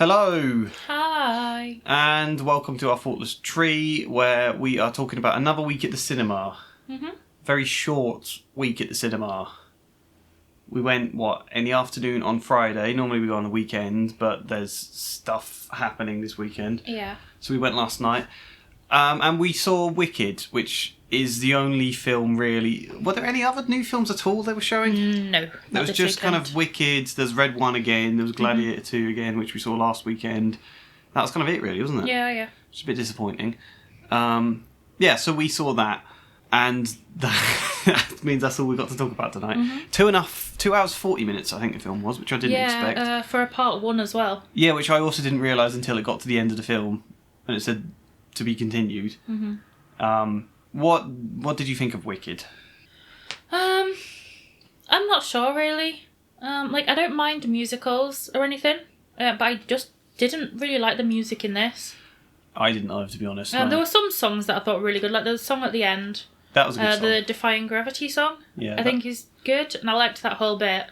Hello! Hi! And welcome to our Thoughtless Tree, where we are talking about another week at the cinema. Mm-hmm. Very short week at the cinema. We went, in the afternoon on Friday. Normally we go on the weekend, but there's stuff happening this weekend. Yeah. So we went last night. And we saw Wicked, which is the only film really... Were there any other new films at all they were showing? No. There was just kind of Wicked, there's Red 1 again, there was Gladiator 2 again, which we saw last weekend. That was kind of it really, wasn't it? Yeah. It's a bit disappointing. So we saw that, and that means that's all we got to talk about tonight. 2 hours 40 minutes I think the film was, which I didn't expect. Yeah, for a part 1 as well. Yeah, which I also didn't realise until it got to the end of the film, and it said to be continued. What did you think of Wicked? I'm not sure really. I don't mind musicals or anything, but I just didn't really like the music in this. I didn't either, to be honest. No. There were some songs that I thought were really good, like the song at the end. That was a good song. The Defying Gravity song. Yeah, I think is good, and I liked that whole bit.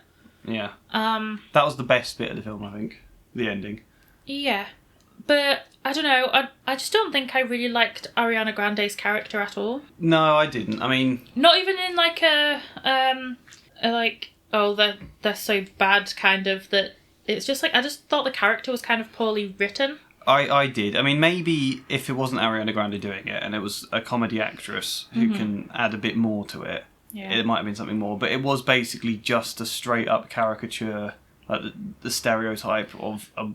Yeah. That was the best bit of the film, I think. The ending. Yeah. But, I don't know, I just don't think I really liked Ariana Grande's character at all. No, I didn't. I mean... Not even in they're so bad kind of, that it's just I just thought the character was kind of poorly written. I did. I mean, maybe if it wasn't Ariana Grande doing it and it was a comedy actress who can add a bit more to it, it might have been something more. But it was basically just a straight-up caricature, like the stereotype of a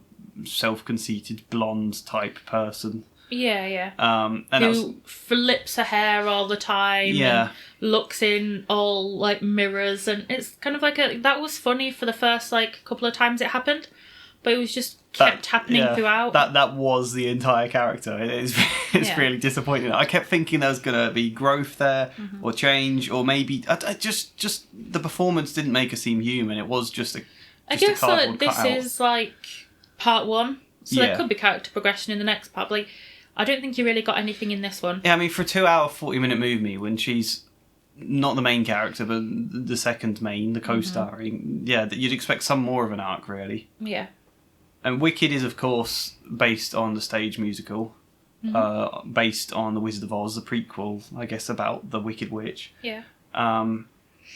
self-conceited blonde type person. Yeah. And who flips her hair all the time. Yeah. And looks in all like mirrors, and it's kind of like that was funny for the first couple of times it happened, but it was just kept happening throughout. That was the entire character. It's really disappointing. I kept thinking there was going to be growth there or change, or maybe I just the performance didn't make her seem human. It was just a I guess cardboard this cutout. is part 1, so there could be character progression in the next part. But I don't think you really got anything in this one. Yeah, I mean, for a 2 hour 40-minute movie, when she's not the main character but the second main, the co-starring, you'd expect some more of an arc, really. Yeah. And Wicked is, of course, based on the stage musical, based on The Wizard of Oz, the prequel, I guess, about the Wicked Witch. Yeah.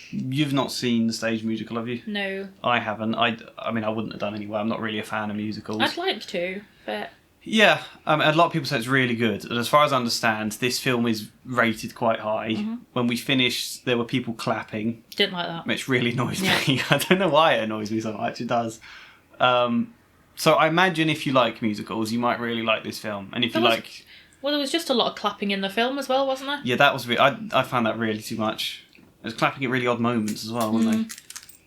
You've not seen the stage musical, have you? No. I haven't. I mean, I wouldn't have done anyway. I'm not really a fan of musicals. I'd like to, but... Yeah, a lot of people say it's really good. And as far as I understand, this film is rated quite high. When we finished, there were people clapping. Didn't like that. Which really annoys me. I don't know why it annoys me so much. It does. So I imagine if you like musicals, you might really like this film. And if you like... Well, there was just a lot of clapping in the film as well, wasn't there? Yeah, that was... I found that really too much. It was clapping at really odd moments as well, wasn't they?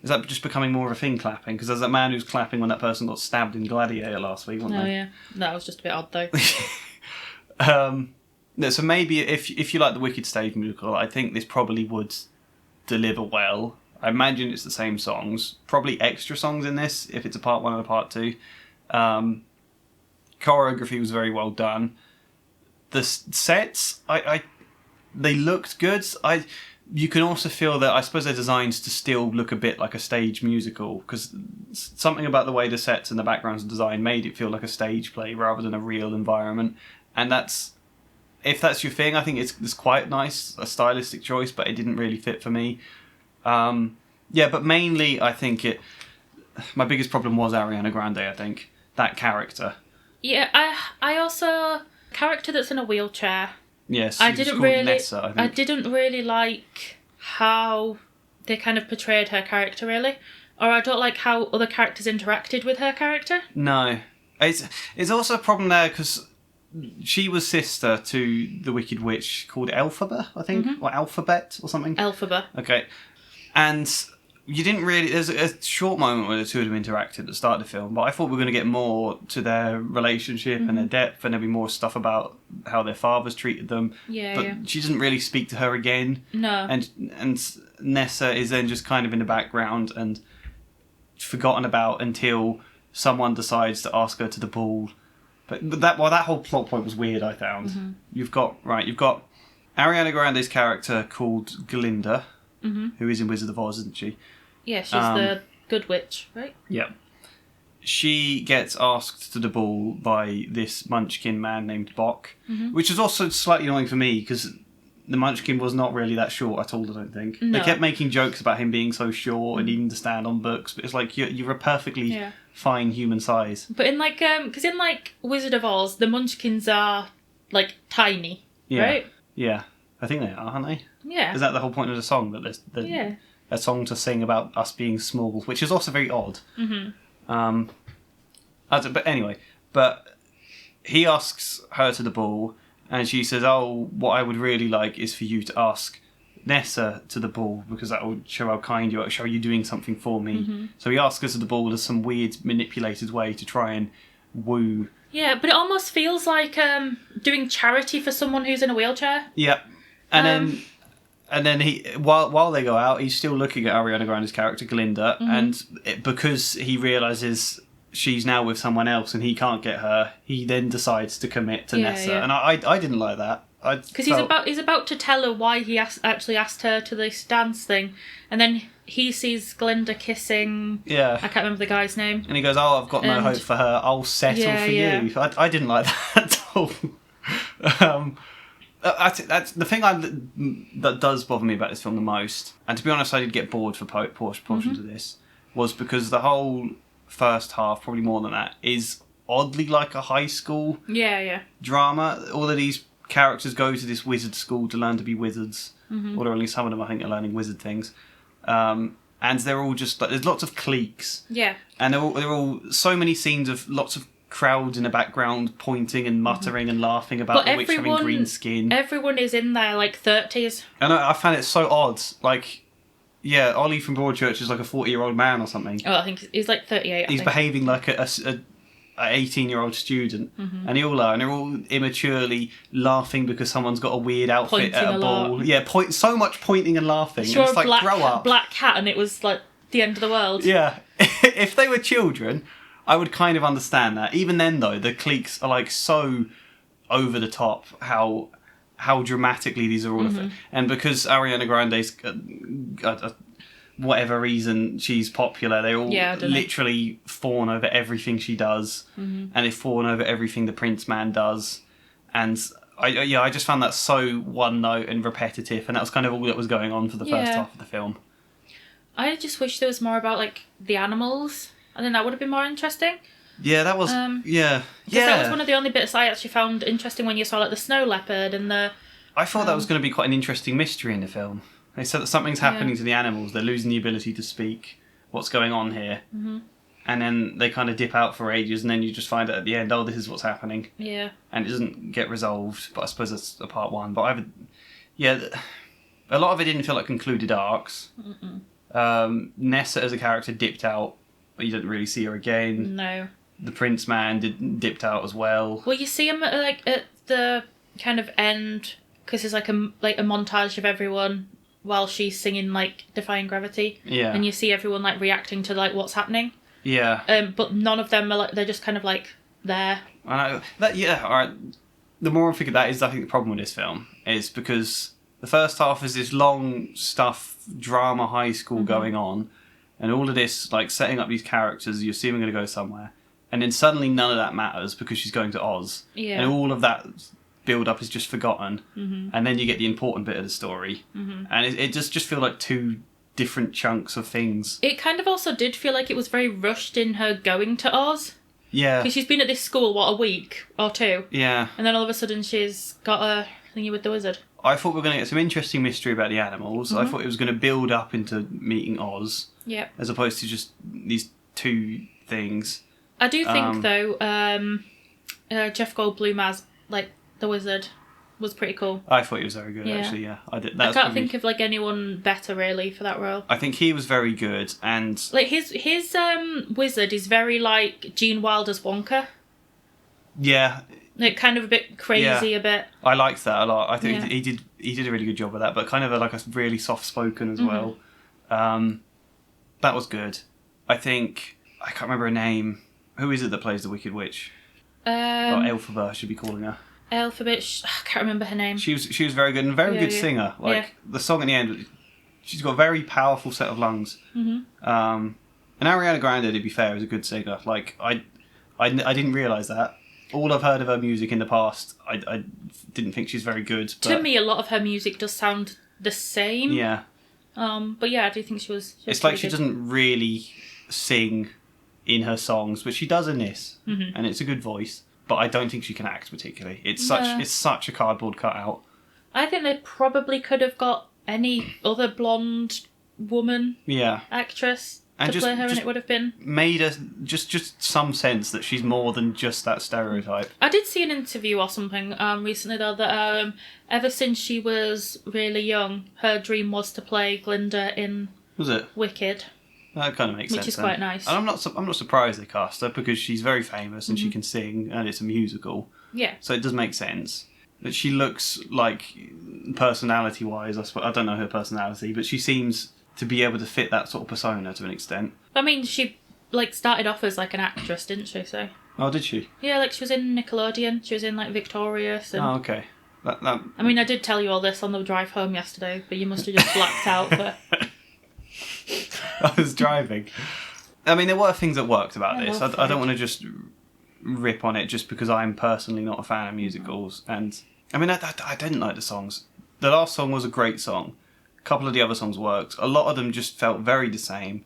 Is that just becoming more of a thing, clapping? Because there's that man who's clapping when that person got stabbed in Gladiator last week, wasn't Oh, they? yeah. That was just a bit odd, though. So maybe if you like the Wicked stage musical, I think this probably would deliver well. I imagine it's the same songs. Probably extra songs in this, if it's a part 1 and a part 2. Choreography was very well done. The sets, they looked good. You can also feel that, I suppose they're designed to still look a bit like a stage musical, because something about the way the sets and the backgrounds are designed made it feel like a stage play rather than a real environment. And if that's your thing, I think it's quite nice, a stylistic choice, but it didn't really fit for me. But mainly I think my biggest problem was Ariana Grande, I think. That character. Yeah, I also... Character that's in a wheelchair. Yes, Nessa, I didn't really like how they kind of portrayed her character, really. Or I don't like how other characters interacted with her character. No. It's also a problem there because she was sister to the Wicked Witch called Elphaba, I think, or Alphabet or something. Elphaba. Okay. And you didn't really... There's a short moment where the two of them interacted at the start of the film, but I thought we were going to get more to their relationship and their depth, and there'd be more stuff about how their fathers treated them. But she doesn't really speak to her again. No. And Nessa is then just kind of in the background and forgotten about until someone decides to ask her to the ball. But that whole plot point was weird, I found. You've got Ariana Grande's character called Glinda, who is in Wizard of Oz, isn't she? Yeah, she's the good witch, right? Yeah. she gets asked to the ball by this Munchkin man named Bok, which is also slightly annoying for me because the Munchkin was not really that short at all, I don't think. No. They kept making jokes about him being so short and needing to stand on books, but it's like you're a perfectly fine human size. But in like, because in like Wizard of Oz, the Munchkins are like tiny, right? Yeah, I think they are, aren't they? Yeah. Is that the whole point of the song, that there's a song to sing about us being small, which is also very odd. But anyway, he asks her to the ball, and she says, "Oh, what I would really like is for you to ask Nessa to the ball, because that will show how kind you are, show you doing something for me." So he asks her to the ball as some weird manipulated way to try and woo. Yeah, but it almost feels like doing charity for someone who's in a wheelchair. Yeah, and then he, while they go out, he's still looking at Ariana Grande's character Glinda, and because he realizes she's now with someone else and he can't get her, he then decides to commit to Nessa, and I didn't like that. Because he's about to tell her why he actually asked her to this dance thing, and then he sees Glinda kissing. I can't remember the guy's name. And he goes, "Oh, I've got no hope for her. I'll settle for you." I didn't like that at all. That's the thing that does bother me about this film the most. And to be honest, I did get bored for portions of this. Was because the whole first half, probably more than that, is oddly like a high school drama. All of these characters go to this wizard school to learn to be wizards, or at least some of them I think are learning wizard things, and they're all just like, there's lots of cliques, and they're all so many scenes of lots of crowds in the background pointing and muttering and laughing about the witch having green skin. Everyone is in their like 30s, and I found it so odd. Like, Ollie from Broadchurch is like a 40-year-old man or something. I think he's like 38. He's behaving like a 18-year-old student, and they all are, and they're all immaturely laughing because someo's got a weird outfit at a ball. So much pointing and laughing. Sure, it's like, grow up. Black hat, and it was like the end of the world. Yeah, if they were children, I would kind of understand that. Even then, though, the cliques are like so over the top. How dramatically these are all, and because Ariana Grande's. Whatever reason she's popular, they all literally fawn over everything she does, and they fawn over everything the Prince Man does, and I just found that so one note and repetitive, and that was kind of all that was going on for the first half of the film. I just wish there was more about like the animals. I think that would have been more interesting. Yeah, that was that was one of the only bits I actually found interesting when you saw like the snow leopard and the. I thought that was going to be quite an interesting mystery in the film. They said that something's happening to the animals. They're losing the ability to speak. What's going on here? And then they kind of dip out for ages, and then you just find out at the end, oh, this is what's happening. Yeah. And it doesn't get resolved, but I suppose that's a part one. But a lot of it didn't feel like concluded arcs. Nessa as a character dipped out, but you didn't really see her again. No. The Prince Man dipped out as well. Well, you see him at the kind of end, because there's like a montage of everyone while she's singing like Defying Gravity, and you see everyone like reacting to like what's happening, but none of them are like, they're just kind of like there. I know that, all right. The more I figured that is, I think the problem with this film is because the first half is this long stuff drama high school going on, and all of this like setting up these characters you assume are going to go somewhere, and then suddenly none of that matters because she's going to Oz, and all of that build up is just forgotten, and then you get the important bit of the story, and it just feel like two different chunks of things. It kind of also did feel like it was very rushed in her going to Oz, because she's been at this school a week or two, and then all of a sudden she's got a thingy with the wizard. I thought we were going to get some interesting mystery about the animals. I thought it was going to build up into meeting Oz, as opposed to just these two things. I do think though Jeff Goldblum as like the wizard was pretty cool. I thought he was very good, actually. Yeah, I did. I can't think of like anyone better really for that role. I think he was very good, and like his wizard is very like Gene Wilder's Wonka. Yeah, like kind of a bit crazy, a bit. I liked that a lot. I think he did a really good job with that, but kind of like a really soft spoken as well. That was good. I think I can't remember her name. Who is it that plays the Wicked Witch? Elphaba, I should be calling her. Elphaba, I can't remember her name. She was very good and very good singer. Like the song at the end, she's got a very powerful set of lungs. But And Ariana Grande, to be fair, is a good singer. Like, I didn't realise that. All I've heard of her music in the past, I didn't think she's very good. But... To me, a lot of her music does sound the same. Yeah. But yeah, I do think she was it's like she doesn't really sing in her songs, but she does in this. Mm-hmm. And it's a good voice. But I don't think she can act particularly. It's such a cardboard cutout. I think they probably could have got any other blonde woman actress to play her, and it would have been made her just some sense that she's more than just that stereotype. I did see an interview or something recently though that ever since she was really young, her dream was to play Glinda in Wicked. That kind of makes sense. Which is quite nice. And I'm not surprised they cast her because she's very famous and she can sing and it's a musical. Yeah. So it does make sense. But she looks like, personality-wise, I don't know her personality, but she seems to be able to fit that sort of persona to an extent. I mean, she started off as an actress, didn't she? So. Oh, did she? Yeah, she was in Nickelodeon. She was in Victorious. And... Oh, okay. That... I mean, I did tell you all this on the drive home yesterday, but you must have just blacked out for. I was driving. I mean, there were things that worked about this. I don't want to just rip on it just because I'm personally not a fan of musicals. And I mean, I didn't like the songs. The last song was a great song. A couple of the other songs worked. A lot of them just felt very the same.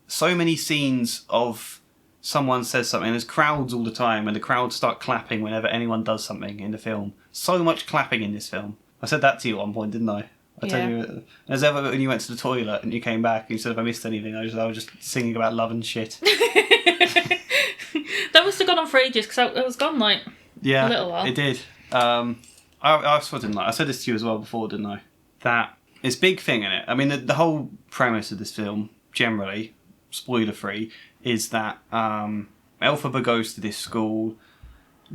So many scenes of someone says something. There's crowds all the time, and the crowds start clapping whenever anyone does something in the film. So much clapping in this film. I said that to you at one point, didn't I? I tell you, as ever when you went to the toilet and you came back and you said if I missed anything, I was just singing about love and shit. That must have gone on for ages because it was gone a little while. It did. I also didn't like. I said this to you as well before, didn't I? That it's a big thing in it. I mean, the whole premise of this film, generally, spoiler free, is that Elphaba goes to this school.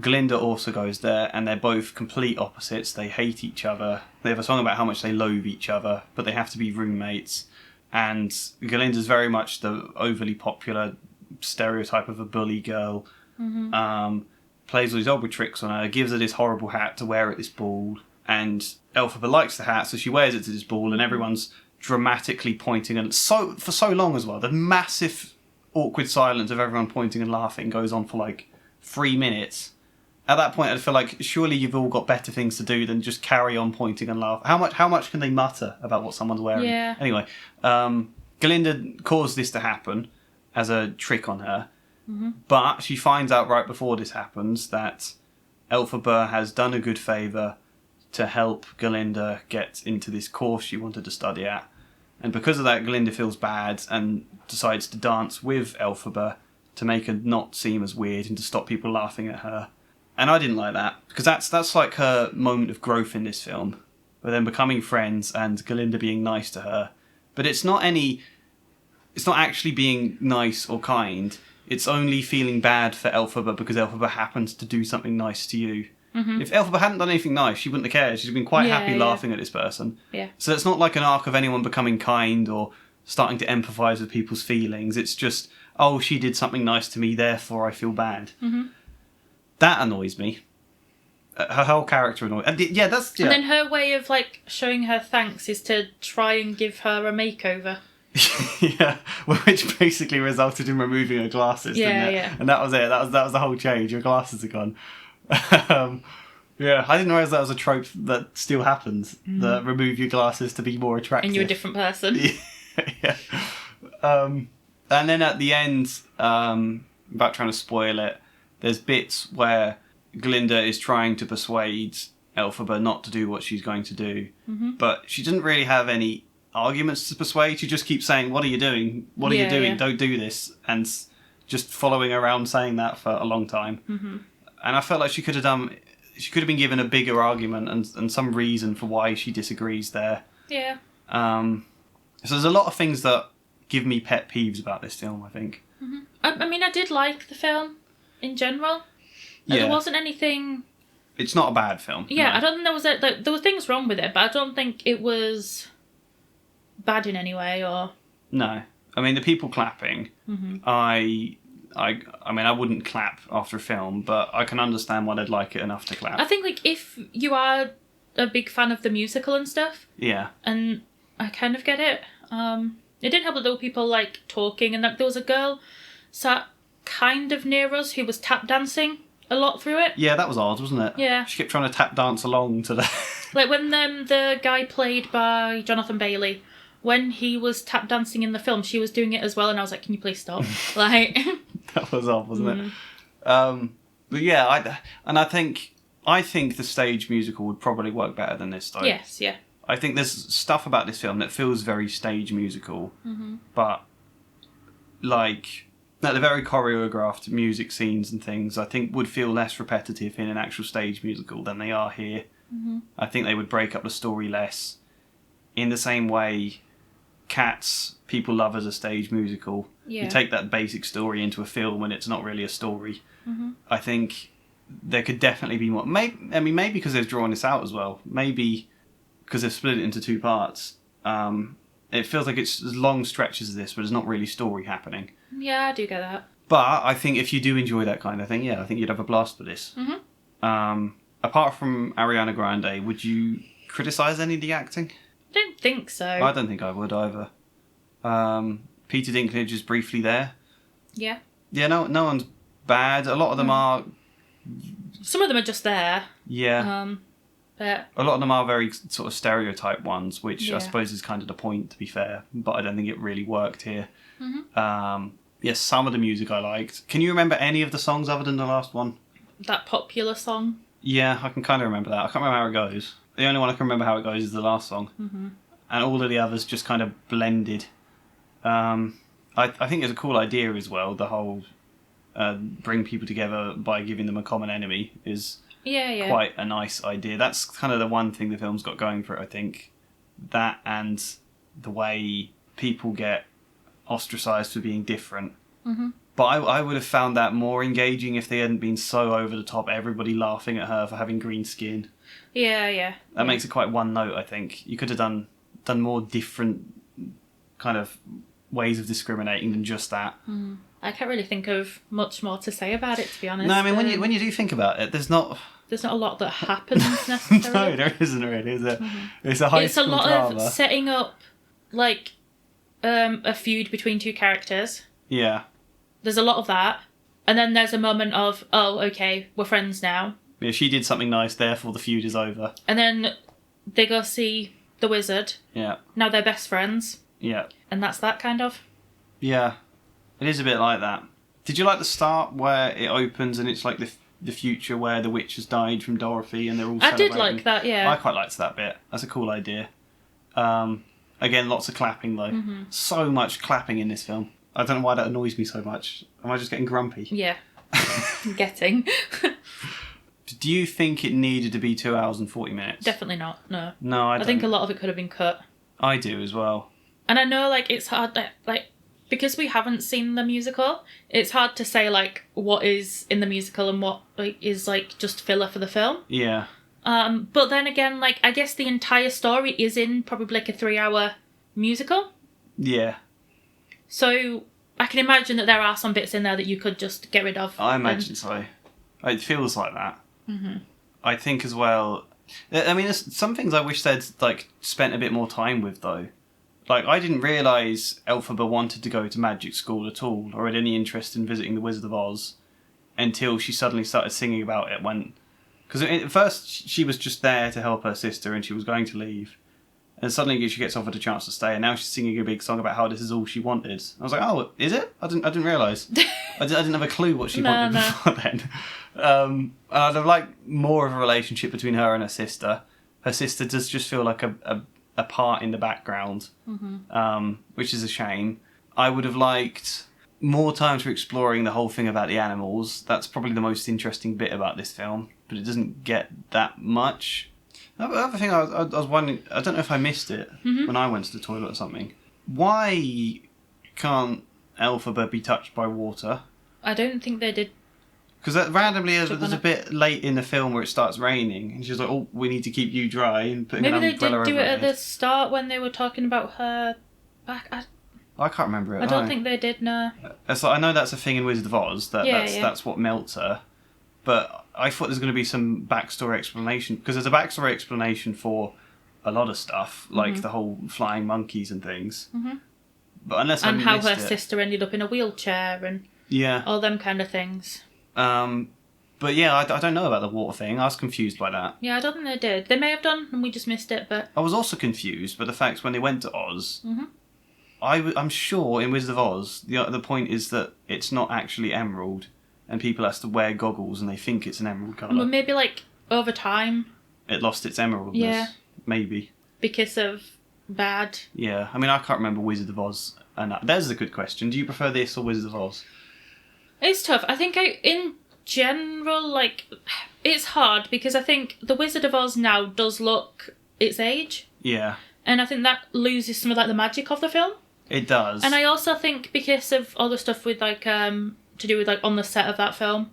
Glinda also goes there, and they're both complete opposites. They hate each other. They have a song about how much they loathe each other, but they have to be roommates. And Glinda's very much the overly popular stereotype of a bully girl. Mm-hmm. Plays all these old tricks on her, gives her this horrible hat to wear at this ball, and Elphaba likes the hat, so she wears it to this ball, and everyone's dramatically pointing, and for so long as well. The massive awkward silence of everyone pointing and laughing goes on for 3 minutes. At that point, I feel like surely you've all got better things to do than just carry on pointing and laugh. How much can they mutter about what someone's wearing? Yeah. Anyway, Glinda caused this to happen as a trick on her, but she finds out right before this happens that Elphaba has done a good favour to help Glinda get into this course she wanted to study at. And because of that, Glinda feels bad and decides to dance with Elphaba to make her not seem as weird and to stop people laughing at her. And I didn't like that, because that's like her moment of growth in this film, with them becoming friends and Glinda being nice to her. But it's not actually being nice or kind. It's only feeling bad for Elphaba because Elphaba happens to do something nice to you. Mm-hmm. If Elphaba hadn't done anything nice, she wouldn't have cared. She'd been quite happy laughing at this person. Yeah. So it's not like an arc of anyone becoming kind or starting to empathise with people's feelings. It's just, oh, she did something nice to me, therefore I feel bad. Mm-hmm. That annoys me. Her whole character annoys me. Yeah, that's... Yeah. And then her way of, showing her thanks is to try and give her a makeover. Yeah, which basically resulted in removing her glasses, didn't it? Yeah. And that was it. That was the whole change. Your glasses are gone. Yeah, I didn't realise that was a trope that still happens. That remove your glasses to be more attractive. And you're a different person. Yeah. And then at the end, without trying to spoil it, there's bits where Glinda is trying to persuade Elphaba not to do what she's going to do, but she doesn't really have any arguments to persuade. She just keeps saying, "What are you doing? What are you doing? Don't do this," and just following around saying that for a long time. Mm-hmm. And I felt like she could have been given a bigger argument and some reason for why she disagrees there. Yeah. So there's a lot of things that give me pet peeves about this film, I think. Mm-hmm. I mean, I did like the film in general. Yeah. There wasn't anything... It's not a bad film. Yeah, no. I don't think there were things wrong with it, but I don't think it was bad in any way or... No. I mean, the people clapping, I mean, I wouldn't clap after a film, but I can understand why they'd like it enough to clap. I think if you are a big fan of the musical and stuff... Yeah. And I kind of get it. It didn't help that there were people like talking, and that there was a girl sat kind of near us who was tap dancing a lot through it. Yeah, that was odd, wasn't it? Yeah. She kept trying to tap dance along to the... Like when the guy played by Jonathan Bailey, when he was tap dancing in the film, she was doing it as well, and I was like, can you please stop? Like... That was odd, wasn't it? But yeah, I think the stage musical would probably work better than this, though. Yes, yeah. I think there's stuff about this film that feels very stage musical, but like the very choreographed music scenes and things, I think would feel less repetitive in an actual stage musical than they are here. I think they would break up the story less. In the same way, Cats people love as a stage musical. Yeah. You take that basic story into a film and it's not really a story. I think there could definitely be more. Maybe because they've drawn this out as well. Maybe because they've split it into 2 parts. It feels like it's as long stretches of this, but there's not really story happening. Yeah, I do get that. But I think if you do enjoy that kind of thing, yeah, I think you'd have a blast with this. Apart from Ariana Grande, would you criticise any of the acting? I don't think so. I don't think I would either. Peter Dinklage is briefly there. Yeah. Yeah, no one's bad. A lot of them are... Some of them are just there. Yeah. But a lot of them are very sort of stereotype ones, which I Yeah. suppose is kind of the point, to be fair. But I don't think it really worked here. Yes, some of the music I liked. Can you remember any of the songs other than the last one? that popular song. Yeah, I can kind of remember that. I can't remember how it goes. The only one I can remember how it goes is the last song. And all of the others just kind of blended. I think it's a cool idea as well, the whole bring people together by giving them a common enemy is Yeah. quite a nice idea. That's kind of the one thing the film's got going for it, I think. That and the way people get ostracised for being different. But I would have found that more engaging if they hadn't been so over the top, everybody laughing at her for having green skin. Yeah. That makes it quite one note, I think. You could have done more different kind of ways of discriminating than just that. I can't really think of much more to say about it, to be honest. No, I mean, when you do think about it, there's not a lot that happens necessarily. No, there isn't really, is it? It's a high It's a school lot drama. of setting up, like, a feud between 2 characters. Yeah. There's a lot of that. And then there's a moment of, oh, okay, we're friends now. Yeah, she did something nice, therefore the feud is over. And then they go see the wizard. Yeah. Now they're best friends. Yeah. And that's that, kind of. Yeah. It is a bit like that. Did you like the start where it opens and it's like the future where the witch has died from Dorothy and they're all I did celebrating? like that, yeah. I quite liked that bit. That's a cool idea. Again, lots of clapping though. So much clapping in this film. I don't know why that annoys me so much. Am I just getting grumpy? Yeah. Getting. Do you think it needed to be 2 hours and 40 minutes? Definitely not, no. No, I don't. I think a lot of it could have been cut. I do as well. And I know, like, it's hard, like, because we haven't seen the musical, it's hard to say, like, what is in the musical and what is, like, just filler for the film. Yeah. But then again, like, I guess the entire story is in probably, like, a 3-hour musical. Yeah. So I can imagine that there are some bits in there that you could just get rid of. I imagine so. It feels like that. I think as well... I mean, there's some things I wish they'd, like, spent a bit more time with, though. Like, I didn't realise Elphaba wanted to go to magic school at all, or had any interest in visiting the Wizard of Oz, until she suddenly started singing about it when... Because at first, she was just there to help her sister, and she was going to leave. And suddenly she gets offered a chance to stay, and now she's singing a big song about how this is all she wanted. I was like, oh, is it? I didn't realise. I didn't have a clue what she wanted before then. And I'd have liked more of a relationship between her and her sister. Her sister does just feel like a part in the background, which is a shame. I would have liked more time for exploring the whole thing about the animals. That's probably the most interesting bit about this film, but it doesn't get that much. The other thing I was wondering, I don't know if I missed it when I went to the toilet or something. Why can't Elphaba be touched by water? I don't think they did. Because randomly there's a bit late in the film where it starts raining, and she's like, "Oh, we need to keep you dry," and putting Maybe an they umbrella did do over it her at head. the start when they were talking about her back. I can't remember it. I don't think they did, no. It's like, I know that's a thing in Wizard of Oz, that's what melts her. But I thought there's going to be some backstory explanation, because there's a backstory explanation for a lot of stuff, like the whole flying monkeys and things. But unless and how her it. sister ended up in a wheelchair and all them kind of things. But yeah, I don't know about the water thing. I was confused by that. Yeah, I don't think they did. They may have done, and we just missed it. But I was also confused by the fact when they went to Oz. I'm sure in Wizard of Oz, the point is that it's not actually emerald, and people have to wear goggles and they think it's an emerald colour. Well, maybe like over time it lost its emeraldness. Yeah. Maybe. Because of bad. Yeah, I mean, I can't remember Wizard of Oz. And there's a good question. Do you prefer this or Wizard of Oz? It's tough. I think in general, like, it's hard because I think the Wizard of Oz now does look its age. Yeah. And I think that loses some of like the magic of the film. It does. And I also think because of all the stuff with like to do with like on the set of that film,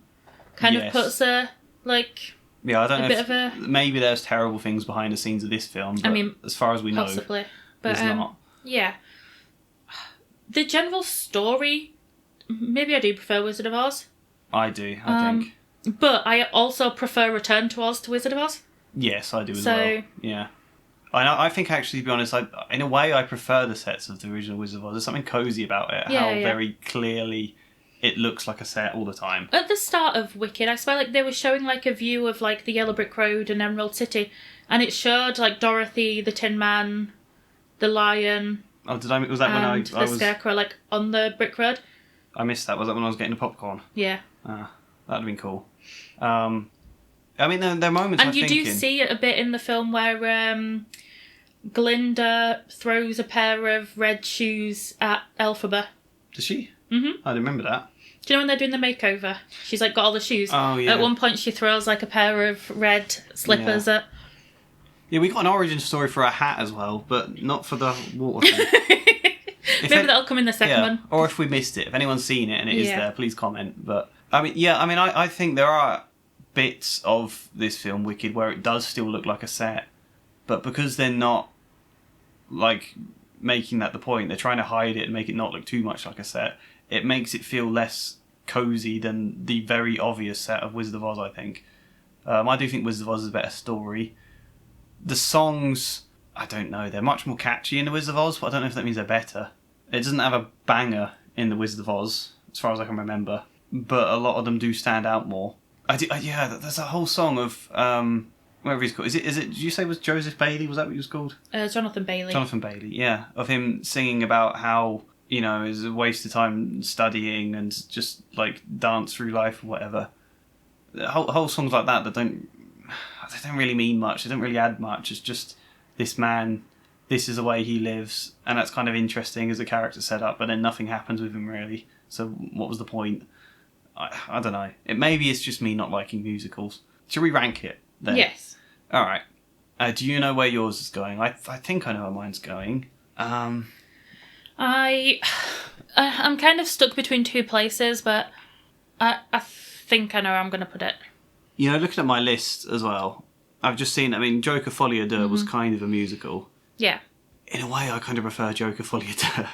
kind of puts a like. Yeah, I don't know. Bit of a... Maybe there's terrible things behind the scenes of this film. But I mean, as far as we know, possibly, but there's not. Yeah. The general story, maybe I do prefer Wizard of Oz. I do. I think. But I also prefer Return to Oz to Wizard of Oz. Yes, I do as well. Yeah. I think actually, to be honest, in a way I prefer the sets of the original Wizard of Oz. There's something cozy about it. Yeah, how very clearly it looks like a set all the time. At the start of Wicked, I swear like they were showing like a view of like the Yellow Brick Road and Emerald City, and it showed like Dorothy, the Tin Man, the Lion. Oh, was that when I was... the Scarecrow like on the brick road? I missed that. Was that when I was getting the popcorn? Yeah. That'd have been cool. I mean, there are moments. And you do see it a bit in the film where Glinda throws a pair of red shoes at Elphaba. Does she? Mm-hmm. I remember that. Do you know when they're doing the makeover? She's like got all the shoes. Oh yeah. At one point, she throws like a pair of red slippers at. Yeah, we got an origin story for a hat as well, but not for the water thing. Maybe that'll come in the second one. Or if we missed it, if anyone's seen it and it is there, please comment. But I think there are bits of this film, Wicked, where it does still look like a set, but because they're not like making that the point, they're trying to hide it and make it not look too much like a set. It makes it feel less cozy than the very obvious set of Wizard of Oz, I think. I do think Wizard of Oz is a better story. The songs, I don't know, they're much more catchy in the Wizard of Oz, but I don't know if that means they're better. It doesn't have a banger in the Wizard of Oz, as far as I can remember, but a lot of them do stand out more. There's a whole song of whatever he's called. Is it? Did you say it was Joseph Bailey? Was that what he was called? Jonathan Bailey. Jonathan Bailey, yeah, of him singing about how it's a waste of time studying and just like dance through life or whatever. Whole songs like that don't really mean much. They don't really add much. It's just this man. This is the way he lives, and that's kind of interesting as a character setup. But then nothing happens with him really. So what was the point? I don't know. Maybe it's just me not liking musicals. Should we rank it then? Yes. All right. Do you know where yours is going? I think I know where mine's going. I'm kind of stuck between two places, but I think I know where I'm going to put it. Looking at my list as well, I've just seen. I mean, Joker Folie à Deux was kind of a musical. Yeah. In a way, I kind of prefer Joker Folie à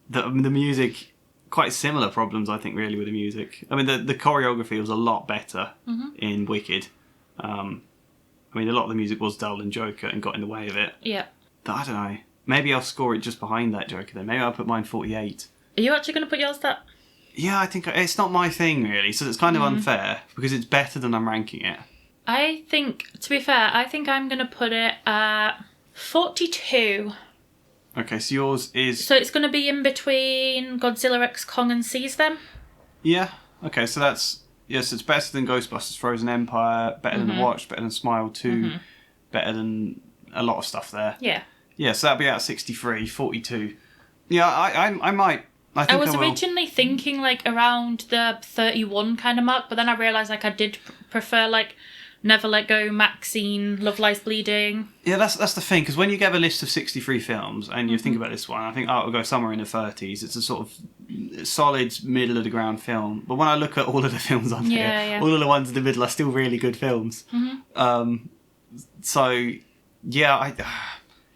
Deux. The music. Quite similar problems, I think, really, with the music. I mean, the choreography was a lot better in Wicked. I mean, a lot of the music was dull in Joker and got in the way of it. Yeah. But I don't know. Maybe I'll score it just behind that Joker then. Maybe I'll put mine 48. Are you actually going to put yours that? Yeah, I think it's not my thing, really. So it's kind of unfair because it's better than I'm ranking it. I think, to be fair, I'm going to put it at 42. Okay, so yours is... So it's going to be in between Godzilla x Kong and Seize Them? Yeah. Okay, so that's... Yes, it's better than Ghostbusters Frozen Empire, better than The Watch, better than Smile 2, better than a lot of stuff there. Yeah. Yeah, so that'd be at 63, 42. Yeah, I might... I was originally thinking like around the 31 kind of mark, but then I realised like I did prefer like Never Let Go, Maxine, Love Lies Bleeding. Yeah, that's the thing, because when you get a list of 63 films and you think about this one, I think, it'll go somewhere in the 30s. It's a sort of solid middle-of-the-ground film. But when I look at all of the films on here, all of the ones in the middle are still really good films. So, yeah,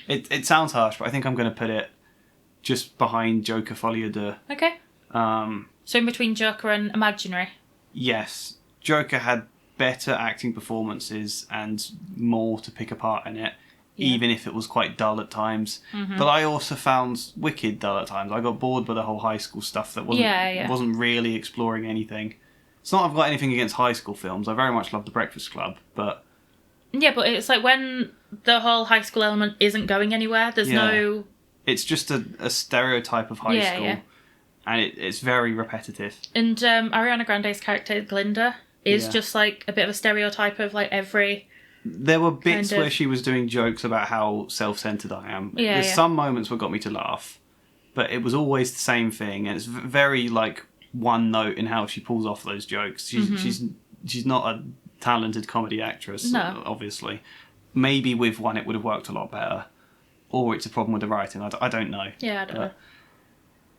it sounds harsh, but I think I'm going to put it just behind Joker Folie à Deux. Okay. So in between Joker and Imaginary? Yes. Joker had better acting performances and more to pick apart in it. even if it was quite dull at times. Mm-hmm. But I also found Wicked dull at times. I got bored by the whole high school stuff that wasn't really exploring anything. It's not I've got anything against high school films. I very much love The Breakfast Club, but... Yeah, but it's like when the whole high school element isn't going anywhere, there's no... It's just a stereotype of high school, and it's very repetitive. And Ariana Grande's character, Glinda, is just like a bit of a stereotype of like every... There were bits where she was doing jokes about how self-centered I am. There's some moments where got me to laugh, but it was always the same thing, and it's very like one note in how she pulls off those jokes. She's not a talented comedy actress, obviously. Maybe with one it would have worked a lot better. Or it's a problem with the writing. I don't know. Yeah, I don't know.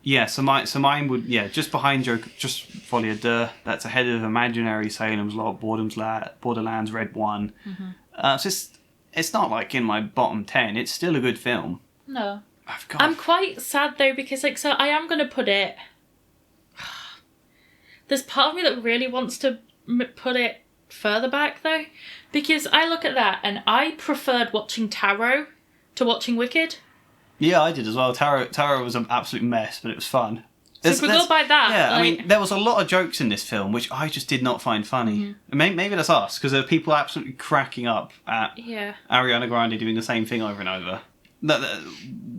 Yeah, so mine would just behind Joker, just Folie à Deux. That's ahead of Imaginary, Salem's Lot, Borderlands, Red One. Mm-hmm. So it's not like in my bottom 10. It's still a good film. No, I'm quite sad though because like I am gonna put it. There's part of me that really wants to put it further back though, because I look at that and I preferred watching Tarot to watching Wicked. Yeah, I did as well. Tarot was an absolute mess, but it was fun. So if we go by that... Yeah, I mean, there was a lot of jokes in this film, which I just did not find funny. Mm-hmm. Maybe that's us, because there are people absolutely cracking up at Ariana Grande doing the same thing over and over.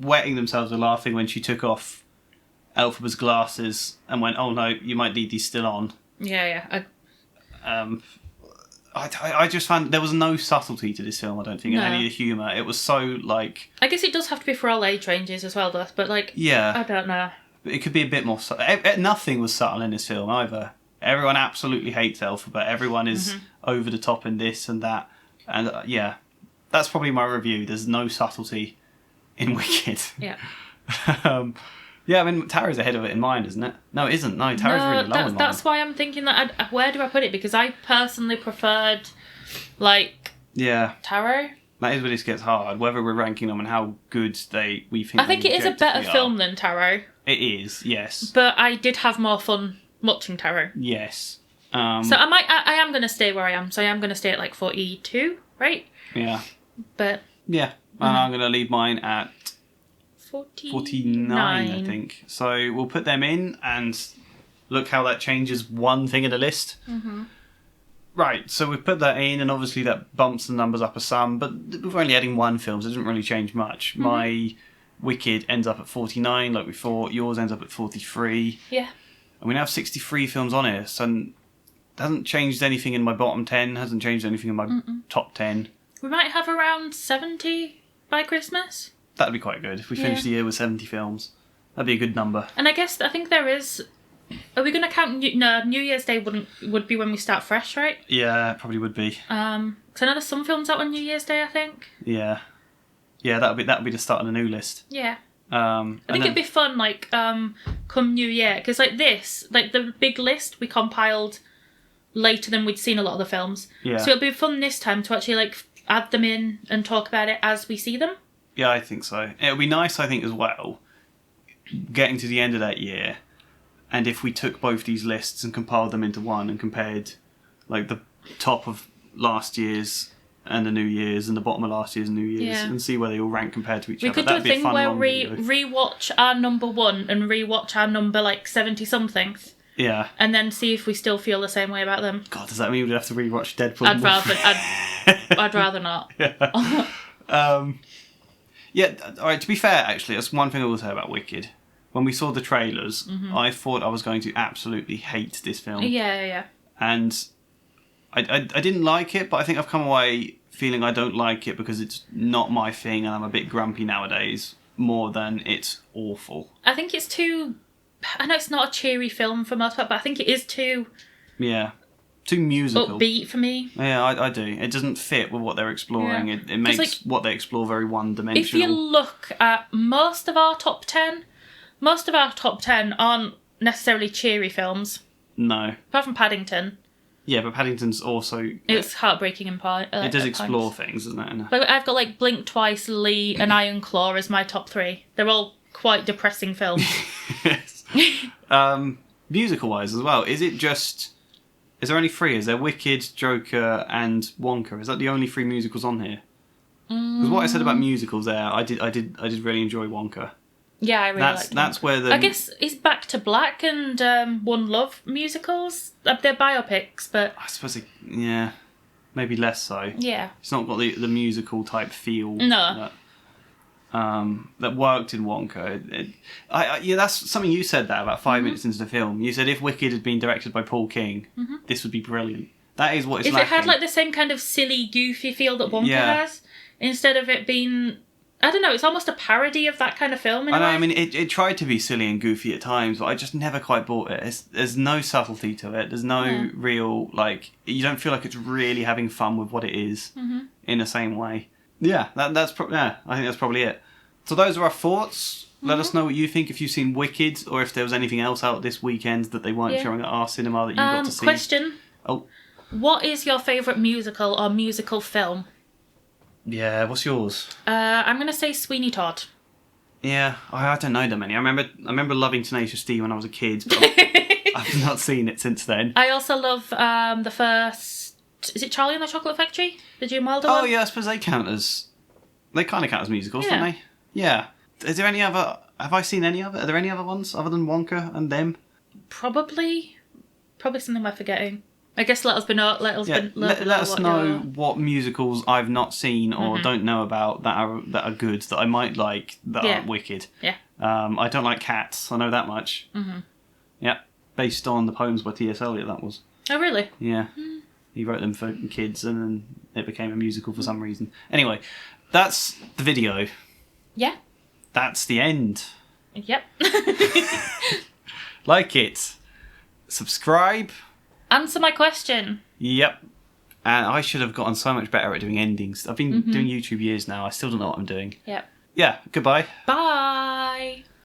Wetting themselves with laughing when she took off Elphaba's glasses and went, oh no, you might need these still on. Yeah. I just found there was no subtlety to this film, I don't think, in any of the humour. It was so, like... I guess it does have to be for all age ranges as well, though, but, like... Yeah. I don't know. It could be a bit more subtle. Nothing was subtle in this film, either. Everyone absolutely hates Elphaba. Everyone is over the top in this and that. And, that's probably my review. There's no subtlety in Wicked. Yeah. Yeah, I mean, Tara's ahead of it in mine, isn't it? No, it isn't. No, Tara's really low in mine. That's why I'm thinking that... where do I put it? Because I personally preferred, like... Yeah. Tarot. That is where this gets hard. Whether we're ranking them and how good we think. I think it is a better film than Tarot. It is, yes. But I did have more fun watching Tarot. Yes. So I am going to stay where I am. So I am going to stay at like 42, right? Yeah. But... Yeah. And I'm going to leave mine at... 49, I think. So we'll put them in and look how that changes one thing in the list. Mm-hmm. Right, so we've put that in, and obviously that bumps the numbers up a some, but we're only adding one film, so it doesn't really change much. Mm-hmm. My Wicked ends up at 49, like we thought. Yours ends up at 43. Yeah. And we now have 63 films on here, so it hasn't changed anything in my bottom 10, hasn't changed anything in my top 10. We might have around 70 by Christmas. That'd be quite good if we finish the year with 70 films. That'd be a good number. And I think there is... Are we going to count... New Year's Day would be when we start fresh, right? Yeah, it probably would be. Because I know there's some films out on New Year's Day, I think. Yeah. Yeah, that'll be the start of the new list. Yeah. I think it'd be fun, like, come New Year. Because, like, the big list we compiled later than we'd seen a lot of the films. Yeah. So it'll be fun this time to actually, like, add them in and talk about it as we see them. Yeah, I think so. It'll be nice, I think, as well, getting to the end of that year, and if we took both these lists and compiled them into one and compared, like, the top of last year's and the New Year's and the bottom of last year's and New Year's, and see where they all rank compared to each other. We could do a thing where we rewatch our number one and rewatch our number, like, 70-somethings. Yeah. And then see if we still feel the same way about them. God, does that mean we'd have to rewatch Deadpool? I'd rather not. Yeah. Yeah, alright, to be fair, actually, that's one thing I will say about Wicked. When we saw the trailers, I thought I was going to absolutely hate this film. Yeah. And I didn't like it, but I think I've come away feeling I don't like it because it's not my thing and I'm a bit grumpy nowadays, more than it's awful. I think it's too... I know it's not a cheery film for most part, but I think it is too... Yeah. Too musical. Upbeat for me. Yeah, I do. It doesn't fit with what they're exploring. Yeah. It makes, like, what they explore very one-dimensional. If you look at most of our top 10 aren't necessarily cheery films. No. Apart from Paddington. Yeah, but Paddington's also... It's heartbreaking in part. It does explore things, doesn't it? But I've got, like, Blink Twice, Lee, and Iron Claw as my top 3. They're all quite depressing films. Yes. Musical-wise as well, is it just... Is there only 3? Is there Wicked, Joker, and Wonka? Is that the only 3 musicals on here? Because what I said about musicals there, I did really enjoy Wonka. Yeah, I really liked That's Wonka. where the... I guess it's Back to Black and One Love musicals. They're biopics, but... I suppose, yeah, maybe less so. Yeah. It's not got the musical type feel. No. That worked in Wonka. Yeah, that's something you said that about 5 minutes into the film. You said if Wicked had been directed by Paul King, this would be brilliant. That is what it's lacking. If it had like the same kind of silly, goofy feel that Wonka has, instead of it being... I don't know, it's almost a parody of that kind of film in a way. I mean, it tried to be silly and goofy at times, but I just never quite bought it. There's no subtlety to it. There's no real, like... You don't feel like it's really having fun with what it is in the same way. Yeah, I think that's probably it. So those are our thoughts. Let us know what you think, if you've seen Wicked, or if there was anything else out this weekend that they weren't showing at our cinema that you got to see. Question. Oh. What is your favourite musical or musical film? Yeah, what's yours? I'm going to say Sweeney Todd. Yeah, I don't know that many. I remember loving Tenacious D when I was a kid, but I've not seen it since then. I also love the first... Is it Charlie and the Chocolate Factory? The Gene Wilder one? Oh yeah, I suppose they count as... They kind of count as musicals, don't they? Yeah. Is there any other... Have I seen any other? Are there any other ones other than Wonka and them? Probably something we're forgetting. I guess let us know what musicals I've not seen or don't know about that are good, that I might like, that aren't Wicked. Yeah. I don't like Cats, I know that much. Yeah. Based on the poems by T.S. Eliot, that was. Oh, really? Yeah. He wrote them for kids and then it became a musical for some reason. Anyway, that's the video. Yeah. That's the end. Yep. Like it. Subscribe. Answer my question. Yep. And I should have gotten so much better at doing endings. I've been doing YouTube years now. I still don't know what I'm doing. Yep. Yeah. Goodbye. Bye.